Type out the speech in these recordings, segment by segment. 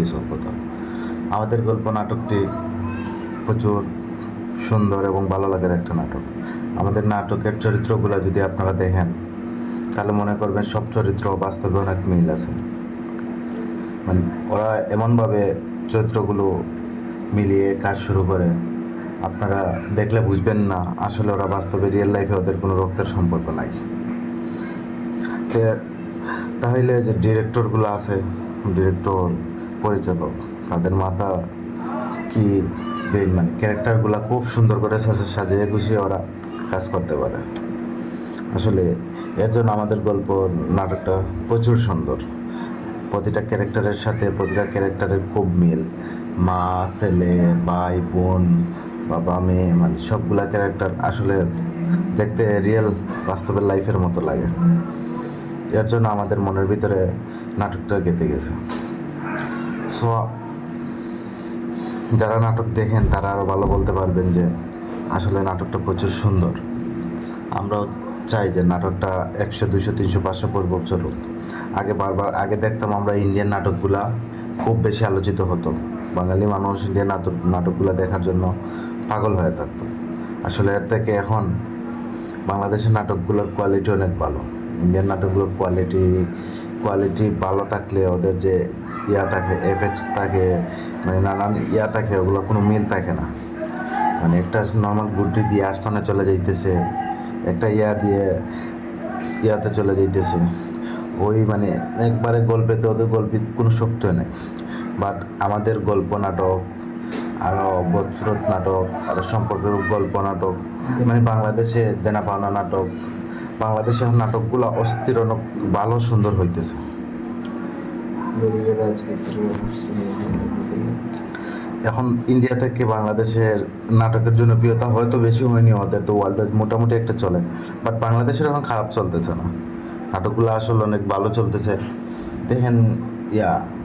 বাঙালি সভ্যতা। আমাদের গল্প নাটকটি প্রচুর সুন্দর এবং ভালো লাগার একটা নাটক। আমাদের নাটকের চরিত্রগুলো যদি আপনারা দেখেন তাহলে মনে করবেন সব চরিত্র বাস্তবে অনেক মিল আছে। মানে ওরা এমনভাবে চরিত্রগুলো মিলিয়ে কাজ শুরু করে, আপনারা দেখলে বুঝবেন না আসলে ওরা বাস্তবে রিয়েল লাইফে ওদের কোনো রক্তের সম্পর্ক নাই। তাহলে যে ডিরেক্টরগুলো আছে, ডিরেক্টর, পরিচালক, তাদের মাথা কি ব্রেন, মানে ক্যারেক্টারগুলো খুব সুন্দর করে সাজিয়ে গুছিয়ে ওরা কাজ করতে পারে। আসলে এর জন্য আমাদের গল্প নাটকটা প্রচুর সুন্দর। প্রতিটা ক্যারেক্টারের সাথে প্রতিটা ক্যারেক্টারের খুব মিল। মা, ছেলে, ভাই, বোন, বাবা, মেয়ে, মানে সবগুলা ক্যারেক্টার আসলে দেখতে রিয়েল বাস্তবের লাইফের মতো লাগে। এর জন্য আমাদের মনের ভিতরে নাটকটা গেঁথে গেছে। সো যারা নাটক দেখেন তারা আরও ভালো বলতে পারবেন যে আসলে নাটকটা প্রচুর সুন্দর। আমরাও চাই যে নাটকটা 100, 200, 300, 500 পর্ব চলুক। আগে দেখতাম আমরা ইন্ডিয়ান নাটকগুলা খুব বেশি আলোচিত হতো। বাঙালি মানুষ ইন্ডিয়ান নাটকগুলো দেখার জন্য পাগল হয়ে থাকতো। আসলে এর থেকে এখন বাংলাদেশের নাটকগুলোর কোয়ালিটি অনেক ভালো। ইন্ডিয়ান নাটকগুলোর কোয়ালিটি ভালো থাকলে ওদের যে থাকে, এফেক্টস থাকে, মানে নানান থাকে, ওগুলো কোনো মিল থাকে না। মানে একটা নর্মাল গুড্ডি দিয়ে আসমানে চলে যাইতেছে, একটা দিয়ে ইয়াতে চলে যাইতেছে, ওই মানে একবারে গল্পেতে ওদের গল্পে কোনো শক্তি নেই। বাট আমাদের গল্প নাটক, আরও বৎসরত নাটক, আরও সম্পর্কের গল্প নাটক, মানে বাংলাদেশে দেনা পাওনা নাটক, বাংলাদেশের নাটকগুলো অস্থির অনেক ভালো সুন্দর হইতেছে। এখন ইন্ডিয়া থেকে বাংলাদেশের নাটকের জনপ্রিয়তা হয়তো বেশি হয়নি, ওদের তো ওয়ার্ল্ড মোটামুটি একটা চলে, বাট বাংলাদেশের এখন খারাপ চলতেছে না, নাটকগুলো আসলে অনেক ভালো চলতেছে। দেখেন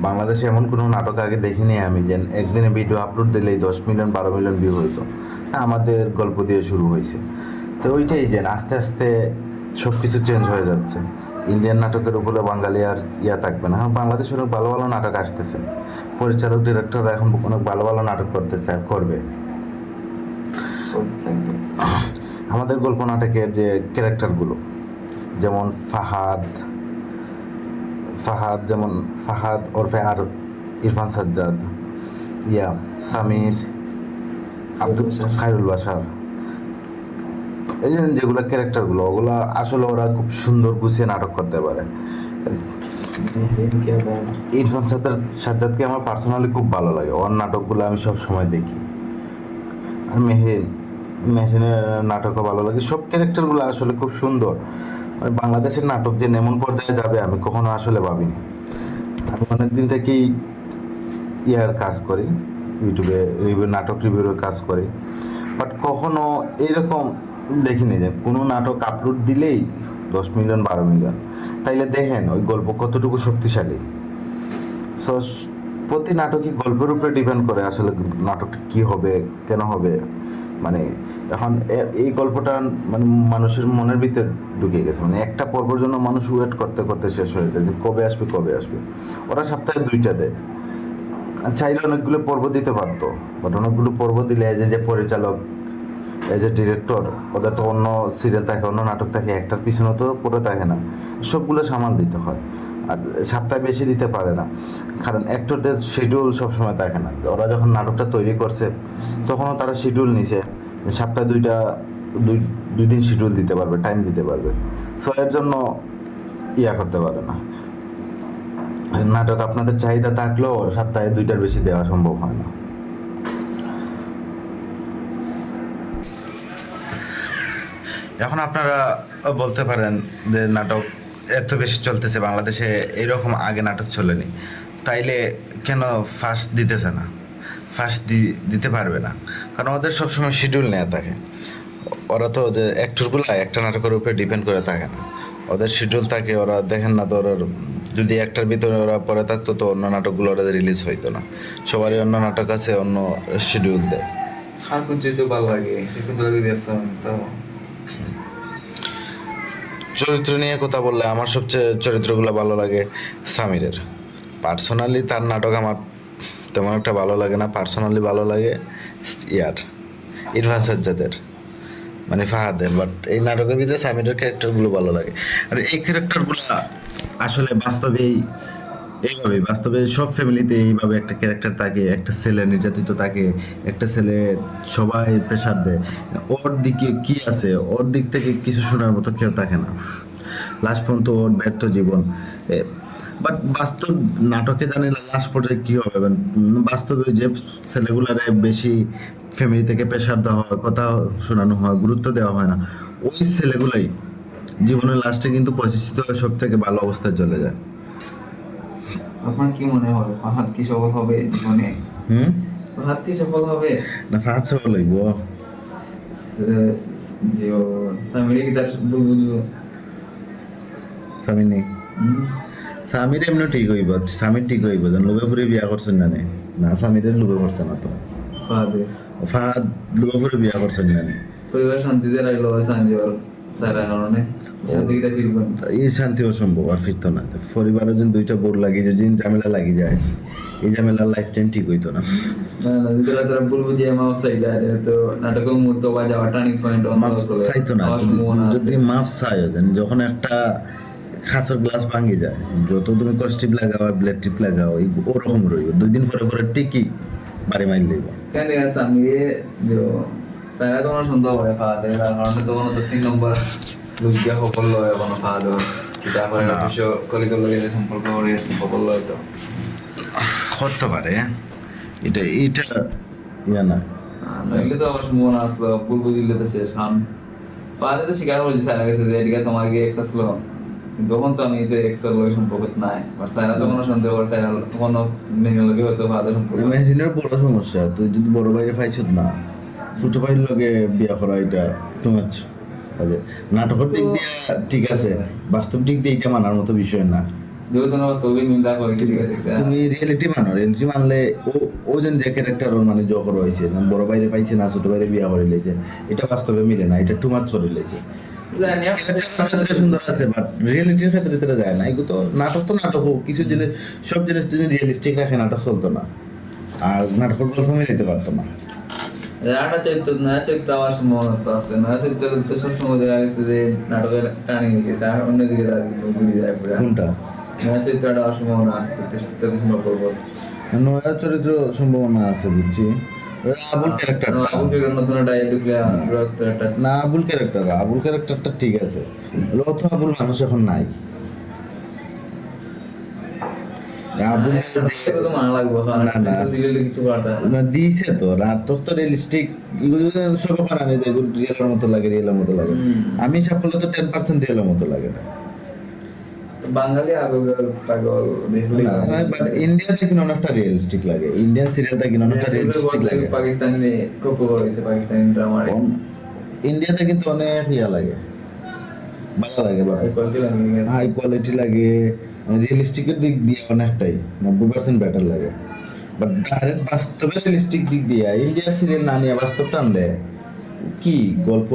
বাংলাদেশে এমন কোনো নাটক আগে দেখিনি আমি যে একদিনে ভিডিও আপলোড দিলেই 10 মিলিয়ন 12 মিলিয়ন ভিউ হইতো। আমাদের গল্প দিয়ে শুরু হয়েছে, তো ওইটাই যে আস্তে আস্তে সব কিছু চেঞ্জ হয়ে যাচ্ছে। ইন্ডিয়ান নাটকের উপরে বাঙালি আর থাকবে না। এখন বাংলাদেশে অনেক ভালো ভালো নাটক আসতেছে, পরিচালক ডিরেক্টররা এখন অনেক ভালো ভালো নাটক করবে। আমাদের গল্প নাটকের যে ক্যারেক্টারগুলো, যেমন ফাহাদ ওরফে আর ইরফান সাজ্জাদ, সামির, আব্দুল খায়রুল বাশার, এই যেগুলো ক্যারেক্টারগুলো, ওগুলো আসলে ওরা খুব সুন্দর গুছিয়ে নাটক করতে পারে। ইরফান সাজ্জাদকে আমার পার্সোনালি খুব ভালো লাগে, ওর নাটকগুলো আমি সব সময় দেখি। আর মেহরিনের নাটকও ভালো লাগে। সব ক্যারেক্টারগুলো আসলে খুব সুন্দর। মানে বাংলাদেশের নাটক যে এমন পর্যায়ে যাবে আমি কখনো আসলে ভাবিনি। আমি অনেকদিন থেকেই কাজ করি, ইউটিউবে নাটক রিভিউর কাজ করি, বাট কখনো এরকম দেখিনি যে কোনো নাটক আপলোড দিলেই 10 মিলিয়ন 12 মিলিয়ন। তাইলে দেখেন ওই গল্প কতটুকু শক্তিশালী। সো প্রতি নাটকই গল্পের উপরে ডিপেন্ড করে আসলে নাটকটা কী হবে, কেন হবে। মানে এখন এই গল্পটা মানে মানুষের মনের ভিতর ঢুকে গেছে। মানে একটা পর্বের জন্য মানুষ ওয়েট করতে করতে শেষ হয়ে যায় যে কবে আসবে। ওরা সপ্তাহে 2টা দেয়, চাইলে অনেকগুলো পর্ব দিতে পারতো, বাট অনেকগুলো পর্ব দিলে যে পরিচালক, ডিরেক্টর, ওদের তো অন্য সিরিয়াল থাকে, অন্য নাটক থাকে, একটার পিছনে তো পড়ে থাকে না, সবগুলো সামাল দিতে হয়। আর সপ্তাহে বেশি দিতে পারে না, কারণ অ্যাক্টরদের শিডিউল সবসময় থাকে না। ওরা যখন নাটকটা তৈরি করছে তখনও তারা শিডিউল নিছে, সপ্তাহে দুই দিন শিডিউল দিতে পারবে, টাইম দিতে পারবে। সো এর জন্য করতে পারে না। নাটক আপনাদের চাহিদা থাকলেও সপ্তাহে 2টার বেশি দেওয়া সম্ভব হয় না। এখন আপনারা বলতে পারেন যে নাটক এত বেশি চলতেছে বাংলাদেশে, এরকম আগে নাটক চলেনি, তাইলে কেন ফার্স্ট দিতেছে না? ফার্স্ট দিতে পারবে না, কারণ ওদের সবসময় শিডিউল নেওয়া থাকে। ওরা তো যে অ্যাক্টরগুলো একটা নাটকের উপরে ডিপেন্ড করে থাকে না, ওদের শিডিউল থাকে। ওরা দেখেন না তো, ওরা যদি একটার ভিতরে ওরা পরে থাকতো তো অন্য নাটকগুলো ওরা রিলিজ হইতো না। সবারই অন্য নাটক আছে, অন্য শিডিউল দেয়। আর কোন চরিত্র ভালো লাগে? চরিত্র নিয়ে কথা বললে আমার সবচেয়ে চরিত্রগুলো ভালো লাগে সামিরের। পার্সোনালি তার নাটক আমার তেমন একটা ভালো লাগে না, পার্সোনালি ভালো লাগে ইয়ার ইরফান সাজ্জাদের, মানে ফাহাদের। বাট এই নাটকের ভিতরে সামিরের ক্যারেক্টারগুলো ভালো লাগে। আর এই ক্যারেক্টারগুলো আসলে বাস্তবেই বাস্তবে সব ফ্যামিলিতে এইভাবে একটা ক্যারেক্টার থাকে, একটা ছেলে নির্যাতিত থাকে, একটা ছেলে সবাই প্রেশার দেয়, ওর দিকে কি আছে, ওর দিক থেকে কিছু শোনার মতো কেউ থাকে না, লাস্ট পর্যন্ত ওর ব্যর্থ জীবন। বাট বাস্তব নাটকে জানি না লাস্ট পর্যায়ে কি হবে। বাস্তবে যে ছেলেগুলারে বেশি ফ্যামিলি থেকে প্রেশার দেওয়া হয়, কথা শোনানো হয়, গুরুত্ব দেওয়া হয় না, ওই ছেলেগুলাই জীবনের লাস্টে কিন্তু প্রতিষ্ঠিত হয়ে সব থেকে ভালো অবস্থায় চলে যায়। আপনার কি মনে হয় ফাহাদ কি সফল হবে জীবনে? ফাহাদ কি সফল হবে? না, ফাহাদ সফল হইব। যে সামিরে কি তার বুঝবো? স্বামী নেই, স্বামীর এমনি ঠিক হইব, স্বামীর ঠিক হইব। যেন লোকে ফুরে বিয়া করছেন না নে? না, স্বামীর লোকে করছে না তো। ফাহাদে ফাহাদ লোকে ফুরে বিয়া করছেন না নে? পরিবার শান্তিতে রাখলো সাঞ্জর সারা কারণে শান্তিতে ফিরবেন। এই শান্তি অসম্ভব, আর ফিরতো না। পরিবারে যদি দুইটা বোর লাগিয়ে যদি ঝামেলা লাগি যায়, এই ঝামেলা লাইফ টাইম ঠিক হইতো না। না না, যেটা তারা বলবো যে মাফ চাইলে তো নাটকের মুহূর্ত বা যাওয়া টার্নিং পয়েন্ট মাফ চাইতো না। যদি মাফ চাইও দেন, যখন একটা খাঁচর গ্লাস ভাঙি যায়, যত তুমি কস্টিপ লাগাও ব্লেড টিপ লাগাও, ওরকম রইব, 2 দিন পরে পরে টিকি বাড়ি মাইল লইব। কেন আমি যে সারা তোমার সুন্দর করে ফাহাদে কারণে তখন তো 3 নম্বর লোক দিয়া সফল হয় কোনো ফাহাদ এটা আমার বিশ্ব কলিগর লগে সম্পর্ক করে সফল হয় তো করতে পারে। এটা ইয়া না, নইলে তো আমার মন আসলো পূর্ব দিল্লি তো শেষ খান ফাহাদে তো স্বীকার করেছি স্যার গেছে যে ঠিক আছে আমার গিয়ে এক্স আসলো, তখন তো আমি তো এক্সের লগে সম্পর্ক নাই, আর স্যারা তো কোনো সন্দেহ করে স্যার কোনো মেনে লগে হয়তো ফাহাদের সম্পর্ক। মেহরিনের বড় সমস্যা, তুই যদি বড় বাইরে পাইছত না, ছোট ভাইয়ের লগে বিয়া করা এটা তোমার নাটকের দিক দিয়ে ঠিক আছে, বাস্তব দিক দিয়ে এটা মানার মতো বিষয় না। যেহেতু না ছবি মিলটা করে ঠিক আছে, তুমি রিয়েলিটি মানলে ও যেন যে ক্যারেক্টার মানে জগর হয়েছে, বড় বাইরে পাইছে না, ছোট বাইরে বিয়া করে লেছে, এটা বাস্তবে মিলে না, এটা টু মাচ চলে লেছে। সুন্দর আছে বাট রিয়েলিটির ক্ষেত্রে এটা যায় না। এগুলো তো নাটক, তো নাটক কিছু জিনিস, সব জিনিস যদি রিয়েলিস্টিক রাখে নাটক চলতো না, আর নাটকের গল্প মিলাইতে পারতো না। রাটা চরিত্র না চরিত্র আমার মনত আছে, না চরিত্র তো সবসময় দেখা গেছে যে নাটকের টার্নিং গেছে আর অন্যদিকে ঘুরে যায় পুরো। কোনটা? না চরিত্রটা অসম্ভাবনা আছে 33 নম্বর পর্ব। নয়া চরিত্র সম্ভাবনা আছে বুঝছি। আবুল ক্যারেক্টারটা, আবুল নতুন একটা এডুকেয়া একটা না, আবুল ক্যারেক্টারটা ঠিক আছে। লথ আবুল মানুষ এখন নাই। আবুল তো মানা লাগবে না না দিলে কিছু করতে হবে না, দিয়েছে তো নাটক তো রিয়েলিস্টিক, এগুলো সব বানানি দেয়, এগুলো রিয়েলের মতো লাগে, আমি সাফল্য তো 10% রিয়েলের মতো লাগে না। বাঙালি পাগল দেখলে বাট ইন্ডিয়াতে কিনা অনেকটা রিয়েলিস্টিক লাগে, ইন্ডিয়ান সিরিয়ালটা কিনা অনেকটা রিয়েলিস্টিক লাগে। পাকিস্তানি কপি করেছে পাকিস্তানি ড্রামা, ইন্ডিয়াতে কিন্তু অনেক ইয়া লাগে, ভালো লাগে, হাই কোয়ালিটি লাগে, রিয়েলিস্টিকের দিক দিয়ে অনেকটাই 90% বেটার লাগে। বাট ডাইরেক্ট বাস্তবে রিয়েলিস্টিক দিক দিয়ে ইন্ডিয়ার সিরিয়াল না নিয়ে বাস্তব টানলে কি গল্প,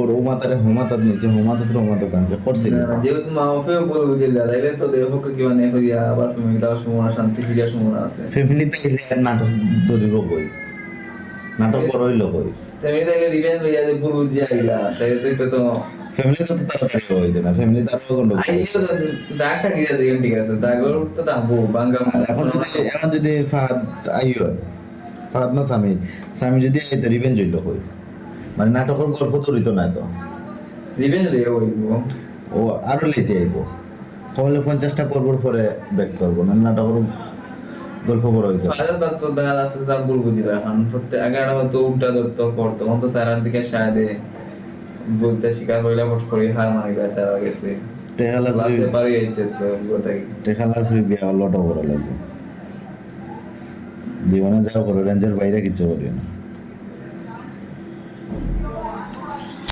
হোমাতার নিচে হোমাতাত আনছে করছে। যেহেতু মাহফিও বলবো যে দাদাইলে তো দেখো কি মানে হইয়া আবার ফ্যামিলি তার সময় শান্তি ফিরিয়া সময় আছে, ফ্যামিলিতে এলে নাটক ধরিব কই, নাটক বড় হইল কই, ফ্যামিলি তাইলে রিভেঞ্জ হইয়া যে বলবো যে আইলা তাই তো ফ্যামিলিতে তো তাড়াতাড়ি হইছে না, ফ্যামিলি তার গন্ডগোল। আইলো তো ডাক্তার গিয়া দেখেন ঠিক আছে দাগর তো দাবো বাঙ্গা। এখন যদি ফাহাদ ফাহাদ না স্বামী যদি আই তো রিভেঞ্জ হইল কই, মানে নাটকের গল্প তরিত নাই তো, রিভেঞ্জ লইয়া হইব ও আরো লেটে আইব, কমলে 50টা পর্বর পরে ব্যাক করবো না, নাটকের গল্প বড় হইতো। ফাদার তো দেখা যাচ্ছে তার বলবো যে এখন প্রত্যেক আগে হয়তো উল্টা ধরতো করতো, তখন তো স্যারের দিকে সায়দে বলতে শিকার হইলা পট করে হার মারি গেছে স্যার গেছে টেহালার লাস্টে পারি আইছে তো গোটাই টেহালার ফ্রি বিয়া লটো করে লাগবে, জীবনে যাও করে রেঞ্জের বাইরে কিছু করি না,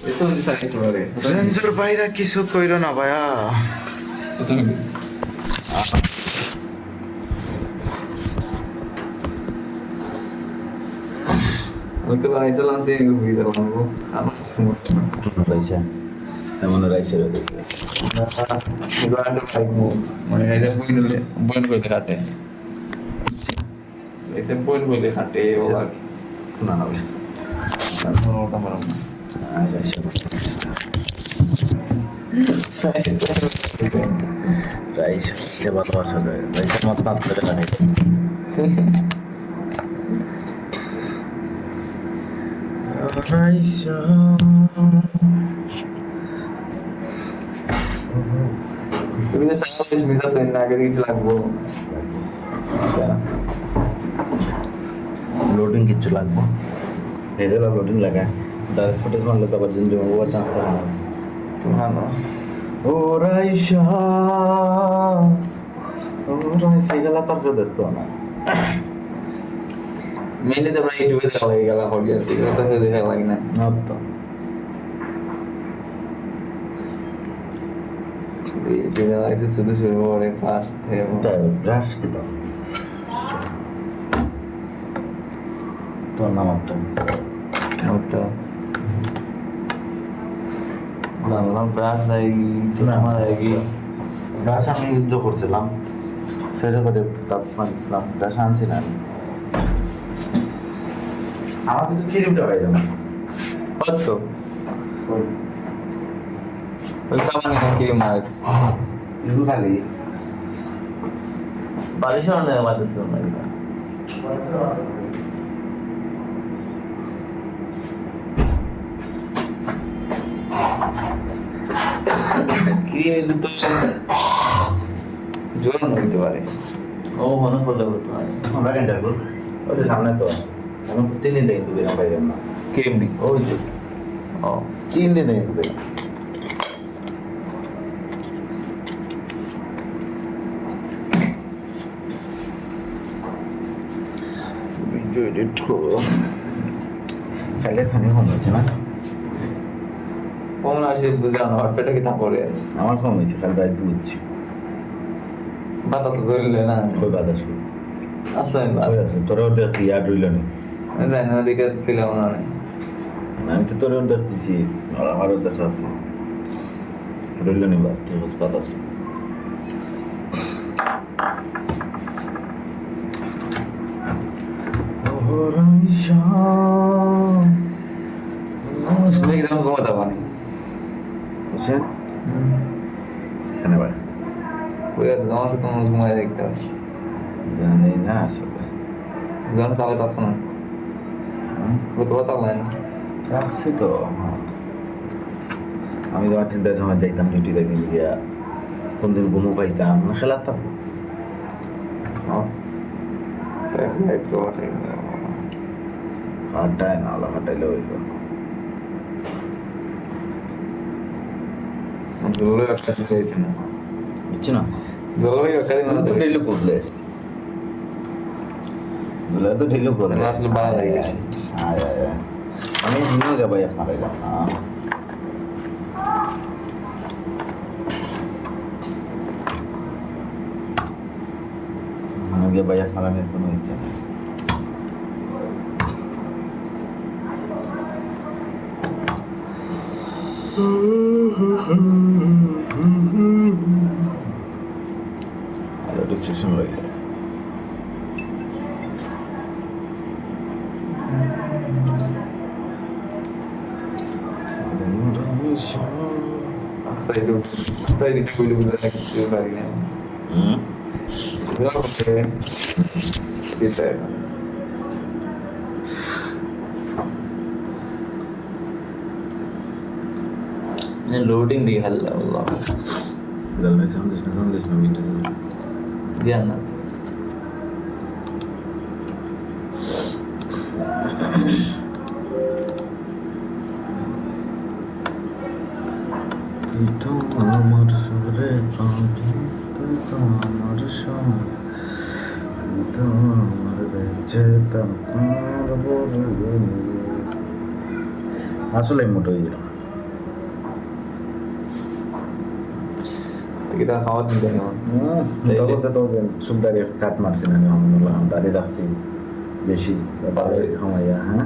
এতো মানে সাইড করে রেঞ্জের বাইরে কিছু কইরো না ভাইয়া। আমি তো বানাইছিলাম সে ঘুরিয়ে দিলাম আমার সমস্যা না পয়সা তেমন রাইসের দেখি মানে রাইসের বই নিলে বই করে কাটে এসে বই বলে খাটে ও আর কি না না ভাই ওটা পারব না রাইস সে ভালোবাসা যায় রাইসের মতো আপনাদের লাগে রাইস তুমি যে সাইকেল মিটার দেন না আগে কিছু লাগবো লোডিং কিচ্ছু লাগবো এগুলো লোডিং লাগায় ডাইরেক্ট ফুটেজ মারলে তো আবার জিন্দি হওয়ার চান্স থাকে না তো ভালো ও রাইসা ও রাইসা এগুলো তো আর কেউ দেখতো না মেনলি তো আমরা ইউটিউবে দেখা লাগে গেলা হল আর কি তো দেখা লাগে না তো যেটা লাগছে শুধু শুরু করে ফার্স্ট থেকে ব্রাশ কি দাও তোর নাম একটা ওটা লাগলাম ব্রাশ লাগি চুমা লাগি ব্রাশ আমি ইউজ করছিলাম সেটা করে তাপ মারছিলাম ব্রাশ আনছি না আমি আমার কিন্তু ক্রিমটা পাই যাবে কত ওই কামানি নাকি মার কিন্তু খালি বালিশ আর না বালিশ না ক্রিম তো জোর নিতে পারে ও মনে পড়লে বলতে পারে আমরা কেন যাবো ওই যে সামনে তো আমি 3 দিন থেকে কিন্তু বেরোম পাই না ক্রিম দি ওই যে ও 3 দিন থেকে কিন্তু বেরোম ভিডিও এডিট করো খাইলে খানি কম হয়েছে না কমন আসে বুঝে আনো আর পেটে কি তা করে আমার কম হয়েছে খালি রাত বুঝছি বাতাস ধরলে না কই বাতাস কই আসলে আমি আছি তোর ওদের ইয়ার রইল নি জানি না দিকে ছিল মনে হয় আমি তো তোর ওদের দিছি আর আমার ওদের আছে রইল নি বাদ তুই বস বাতাস আসলে একদম ঘুমাতে পারি বুঝছেন এখানে ভাই ওই আর আমার সাথে তোমার ঘুমায় দেখতে পারি জানি না আসলে যখন তাহলে তো আসো না কত কথা বলে না আসছি তো আমি তো চিন্তার সময় যাইতাম ডিউটি দেখে গিয়া কোন দিন ঘুমো পাইতাম না খেলাতাম হাঁটায় না আলো হাঁটাইলে হইল জলবায়ু একটা চাইছি না বুঝছি না জলবায়ু একটা দিন তো ঢিলু করলে দুলা তো ঢিলু করে আমার আসলে ভালো লাগে বেশি। আয় আয় আয়। আমি নিয়ে যাবো আপনার না আমাকে বাইক মারানোর কোনো ইচ্ছা নেই ডিসক্রিপশন লইলে তাই এটা কইলে বুঝা না কিছু পারি না এগুলো করতে এটা লোডিং দিয়ে হাল্লা আল্লাহ গেলে সন্দেশ না মিটে দিয়া না তুই তো আমার সুরে তুই তো আমার সব তুই তো আমার বেঁচে তার আসলে মোটো হয়ে গেল এটা খাওয়া দিতে বলতে তো চুল দাঁড়িয়ে কাট মারছি না আমি দাঁড়িয়ে রাখছি বেশি খামাইয়া হ্যাঁ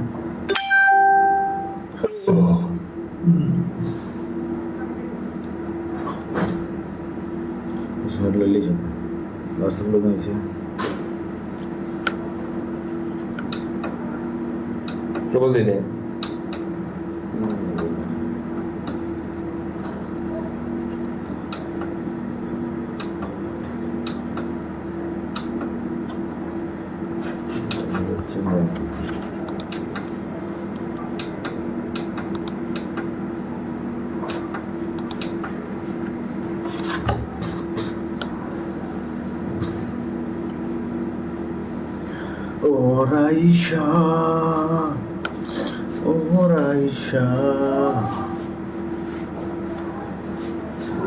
লইলেই হোয়াটসঅ্যাপ লোক হয়েছে কেবল দিলে ও রাইসা, ও রাইসা,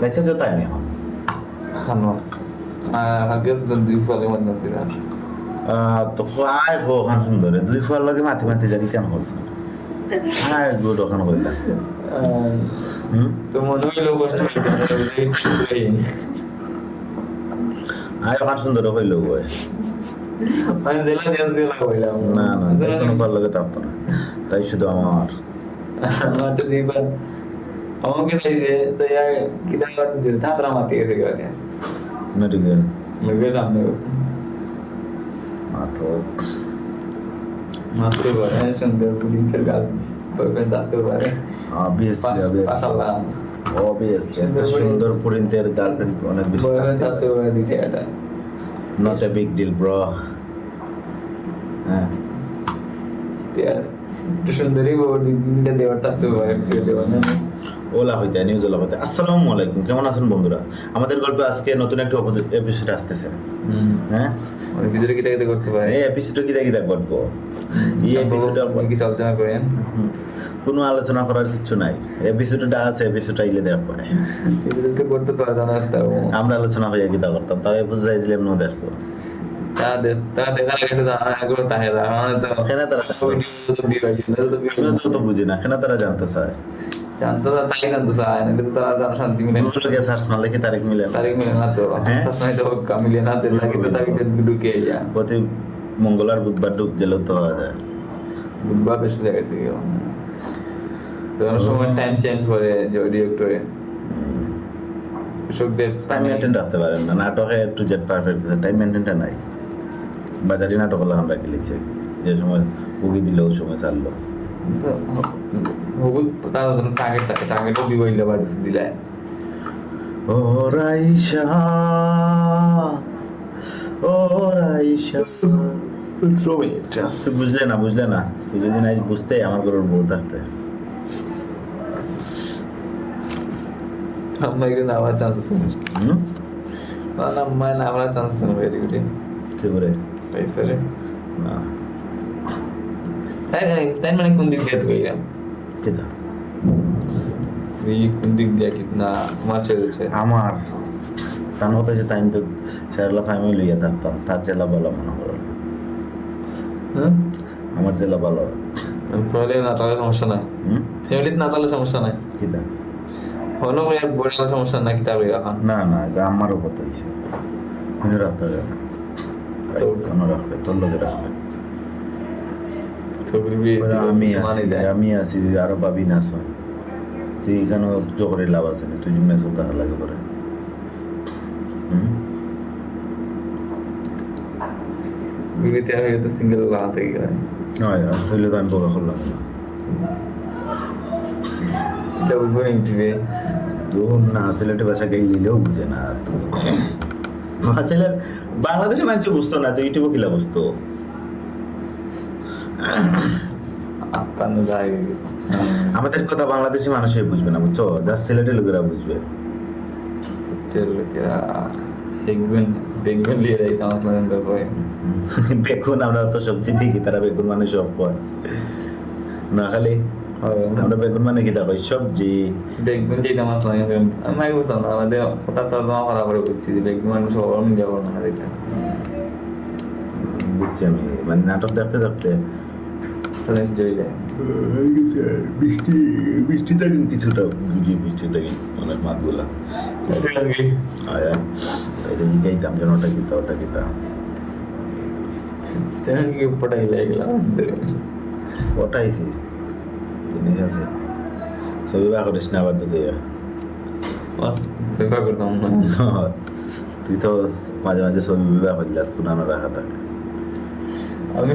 লেচা জোতা আমি এখন খানো হালকা সুন্দর দুই ফলের মধ্যে দিলাম তো আয় গো ওখান সুন্দরে দুই ফল লগে মাতি মাতি যাবি কেন হচ্ছে আয় গো ওখান কইলা তো মনে হইলো কষ্ট আয় ওখান সুন্দর হইল গো মানে জেলা জেলা কইলাম না না কোনো ফল লগে থাকতো না তাই শুধু আমার আমার তো দিবার আমাকে চাইছে তো ইয়া কিটা করতে তাতরা মাতি গেছে গাড়ি মেডিকেল লগে সামনে মাথো মাত্র বড় সুন্দর পুলিশের গাল বলবেন দাঁতে পারে obviously একটা সুন্দর পরিন্তের গার্লফ্রেন্ড অনেক বেশি বলবেন দাঁতে পারে দিতে এটা not a big deal bro হ্যাঁ একটু সুন্দরী বউ দিনটা দেওয়ার থাকতে পারে দেওয়ার না ওলা হইতে নিউজ ওলা হইতে আসসালামু আলাইকুম, কেমন আছেন বন্ধুরা? আমাদের গল্পে আজকে নতুন একটা এপিসোড আসতেছে। হ্যাঁ ওই ভিডিওটা কি দেখতে করতে পারে এই এপিসোডে কি দেখি দেখব এই এপিসোডে আপনি কি আলোচনা করেন কোনো আলোচনা করার কিছু নাই, এপিসোডটা আছে এপিসোডটা ইলে দেখ পায় ভিডিওতে করতে তো জানা তো আমরা আলোচনা হইয়া কি করতাম তাই বুঝাই দিলাম নো দেখো তা দেখা লাগে তো আগ্রহ থাকে না মানে তো কেনা তারা তো বিয়ে তো বুঝি না কেনা তারা জানতে চায় জানতো না তাই জানতো চায় না কিন্তু তারা জানা শান্তি মিলে গুগলে সার্চ মারলে কি তারিখ মিলে না? তারিখ মিলে না তো সবসময় তো মিলে না তো লাগে তো তারিখ ঢুকে যা প্রতি মঙ্গলবার বুধবার ঢুক গেলেও তো হওয়া যায়। বুধবার বৃহস্পতি গেছে কেউ তো অনেক সময় টাইম চেঞ্জ করে যে ডিরেক্টরে কৃষকদের টাইম মেনটেন রাখতে পারেন না, নাটকে টু জেড পারফেক্ট টাইম মেনটেনটা নাই। বাজারি নাটক হলে আমরা কি লিখছি যে সময় উগি দিল ওই সময় চাললো হবুল তার জন্য টার্গেট থাকে টার্গেটও বিবাহিত বাজে দিলে ও রাইসা, ও রাইসা তুই বুঝলে না তুই যদি নাই বুঝতে আমার ঘরের বউ থাকতে আম্মা এগুলো না আমার চান্স আছে না আম্মা না আমার চান্স আছে না ভেরি গুড কি করে পয়সা রে না তাই মানে কোন দিক দিয়ে তুই গেলাম কেদা কোন দিক দিয়ে কিতনা তোমার চলছে আমার তার মতো যে টাইম তো সেরলা ফ্যামিলি লইয়া থাকতাম তার জেলা ভালো মনে করো হ্যাঁ আমার জেলা ভালো ফ্যামিলি না তাহলে সমস্যা নাই ফ্যামিলিতে না তাহলে সমস্যা নাই কিদা অন্য বড় সমস্যা নাই কিতা কই রাখা না না এটা আমারও কথা হয়েছে মনে রাখতে হবে না মনে রাখবে তোর লোকে রাখবে তো বিবি আমি আছি আরো পাবি না শোন তুই এখানে জোরে লাভ আছে না, তুই মেসো দেখা লাগে করে বিবিতে আমি তো সিঙ্গেল লাগা থেকে গেলাম নয় তাহলে তো আমি বকা করলাম না এটা বুঝবো না ইউটিউবে তোর না সিলেটের ভাষা গেলেও বুঝে না আর তুই আসলে বাংলাদেশে মানুষ বুঝতো না তো ইউটিউবে কিলা বুঝতো আমাদের কথা বাংলাদেশি মানুষই বুঝবে না বুঝছো, যা সিলেটের লোকেরা বুঝবে লোকেরা দেখবেন দেখবেন লিয়ে যাই আমার কয় বেগুন আমরা তো সবজি দেখি তারা বেগুন মানে সব কয় না খালি আমরা বেগুন মানে কি দেখো সবজি দেখবেন যে এটা মাছ লাগে আমি বুঝতাম না আমাদের কথা তো জমা করা করে বুঝছি যে দেখবেন মানুষ সবার যাবো না দেখতে বুঝছি আমি মানে নাটক দেখতে দেখতে জয় যায় বৃষ্টি থাকে কিছুটা বুঝি বৃষ্টি থাকে অনেক মাছগুলা গাইতাম যেন ওটা কিতা পটাই লাগলাম ওটাইছি জিনিস আছে ছবি বা করিস না আবার দুকে সেবা করতাম না তুই তো মাঝে মাঝে ছবি বিবাহ করলাস পুরানো রাখা থাকে আমি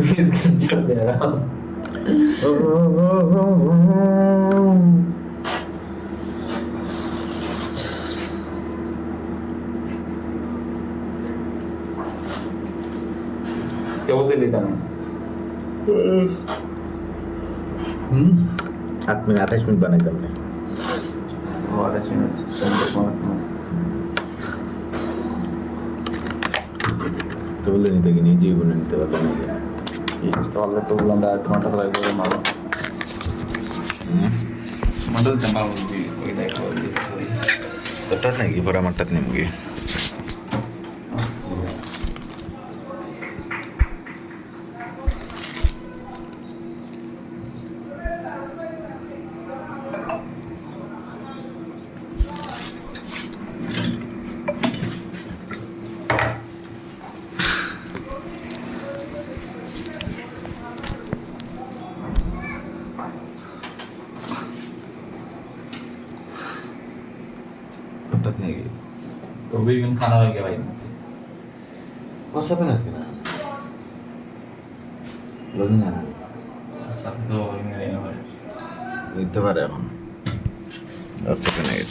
কেবল দিলি তার 8 মিনিট 28 মিনিট বানাইতাম না। 28 মিনিট সন্ধ্যে সময় কেবল নিতে গিয়ে নিজেই বলে নিতে পারবে না। তাহলে তো বললাম আর টমাটো ট্রাই করে মারো মডেল জামা ওই দেখো তোরটা নাকি পরে আমারটা নিম গিয়ে তোরটা নিয়ে গিয়ে तो भी बिन खाना हो गया भाई কষা পেন আছে না লজেন না सब तो मेरे में নিতে পারে এখন আর সেকেন্ড এড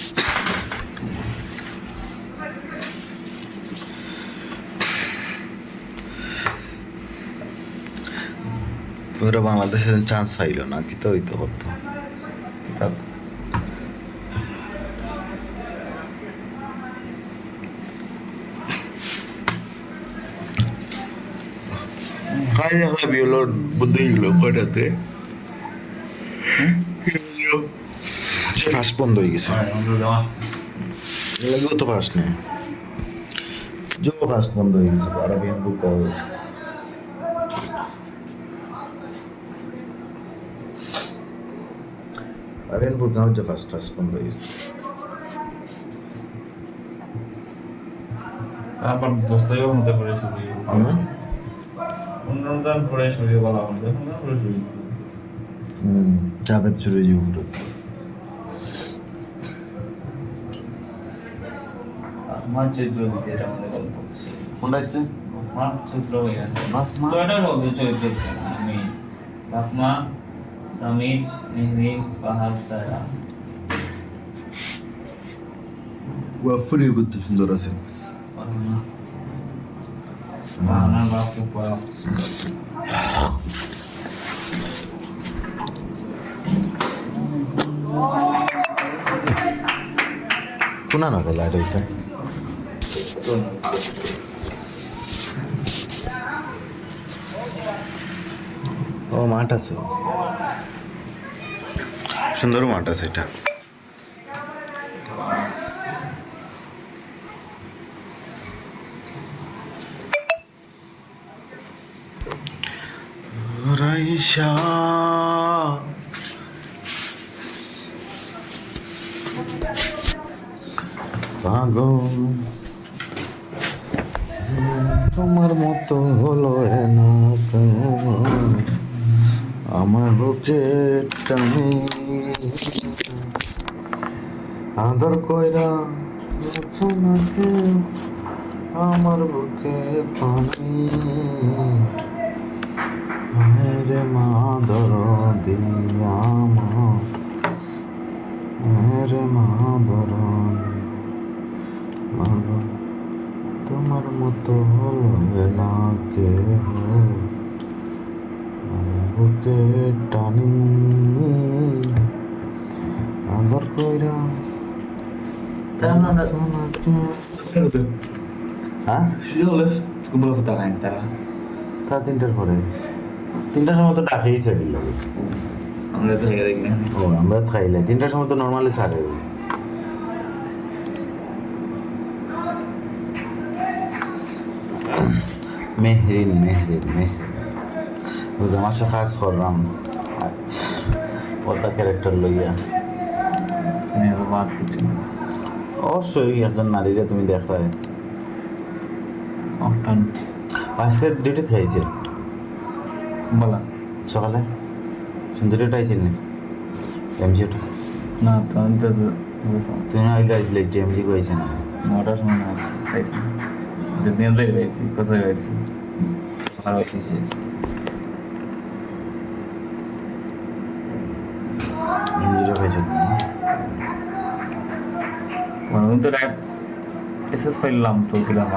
পুরো বাংলাদেশে চান্স পাইল না কি তো হইতো হতো किताब কাজ একটা বিয়েলোর বুদ্ধি গেল কয়টাতে যে ফার্স্ট বন্ধ হয়ে গেছে हम लोग जमात লাগেও তো ফার্স্ট নেই যে ফার্স্ট বন্ধ হয়ে গেছে আরবিয়ান বুক আরবিয়ান বুক গাঁও যে ফার্স্ট বন্ধ হয়ে গেছে তারপর দোস্তাইও মধ্যে পড়ে শুরু 15 দিন পরে শুরু বলা আমাদের পরে শুরু চাপে শুরু হয়ে যাবে আমার চরিত্র হয়েছে এটা আমাদের গল্প হচ্ছে কোনটা হচ্ছে আমার চরিত্র হয়ে গেছে বাপমা? ছয়টা শব্দ চরিত্র হচ্ছে আমি বাপমা সমীর মেহরিন পাহাড় সারা ফুরিয়ে করতে সুন্দর আছে বাহানা বাপু বাপ কোনা না লাইট হইতে ও মাঠ আছে সুন্দর মাঠ আছে এটা রাইসা পাগল তোমার মতো হলো না আমার বুকে টানে আদর কইরা আছো না কেউ আমার বুকে পানি রে মা দর দিয়া রে মা দর মাগো তোমার মতো হলো না কেহ বুকে টানি আদর কইরা হ্যাঁ কুমড়ো ফুটা খায় তারা তা 3টার পরে 3টার সময় তো ডাকেই ছাড়ি লাগে আমরা তো হেগে দেখি না ও আমরা খাইলে 3টার সময় তো নর্মালি ছাড়ে মেহরিন ওই যে আমার সাথে কাজ করলাম ওটা ক্যারেক্টার লইয়া আমি আবার বাদ করছি অবশ্যই একজন নারীরে তুমি দেখায় অফটান আজকে ডিউটি খাইছে বলা সকালে সুন্দরীটা আইছিল না এমজিওটা না তো আমি তো তুমি না আইলে আইলে এমজি কইছে না 9টার সময় না খাইছি যদি নিয়ে খাইছি কোথায় খাইছি সকাল খাইছি শেষ পাইছো না মানে তো এসএস ফাইলাম তো কিলাম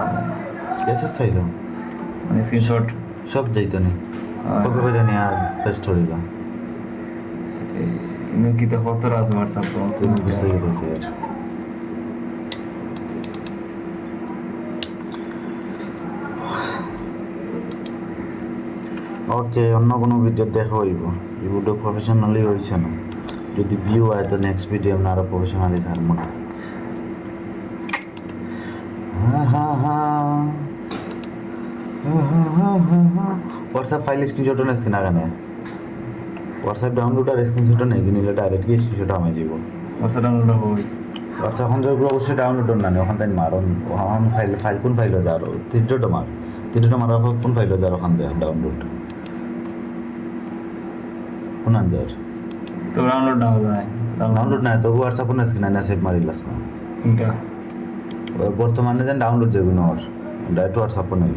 এসএস চাইল মানে স্ক্রিনশট সব যাইতো নি কপি করে নিয়ে পেস্ট করিল কিন্তু কি তো কত রাজ হোয়াটসঅ্যাপ তুমি বুঝতে পারছি আর ওকে অন্য কোনো ভিডিও দেখা হইব এই ভিডিও প্রফেশনালি হয়েছে না যদি ভিউ হয় তো নেক্সট ভিডিও আমরা আরো প্রফেশনালি ছাড়বো হোয়াটসঅ্যাপ ফাইল স্ক্রিনশট নেই কিনা কেন হোয়াটসঅ্যাপ ডাউনলোড আর স্ক্রিনশট নেই কিনলে ডাইরেক্ট গিয়ে স্ক্রিনশট আমি যাব হোয়াটসঅ্যাপ ডাউনলোড হবে হোয়াটসঅ্যাপ এখন যেগুলো অবশ্যই ডাউনলোড না ওখান থেকে মারুন ওখান ফাইল কোন ফাইল হয়ে যার তিনটা মারার পর কোন ফাইল হয়ে যার ওখান থেকে ডাউনলোড কোন আনজার তো ডাউনলোড না হয় ডাউনলোড নাই তো হোয়াটসঅ্যাপ না স্ক্রিন না সেভ মারিলাস না কোনটা বর্তমানে যেন ডাউনলোড যাবে না ওর ডাইরেক্ট হোয়াটসঅ্যাপ নেই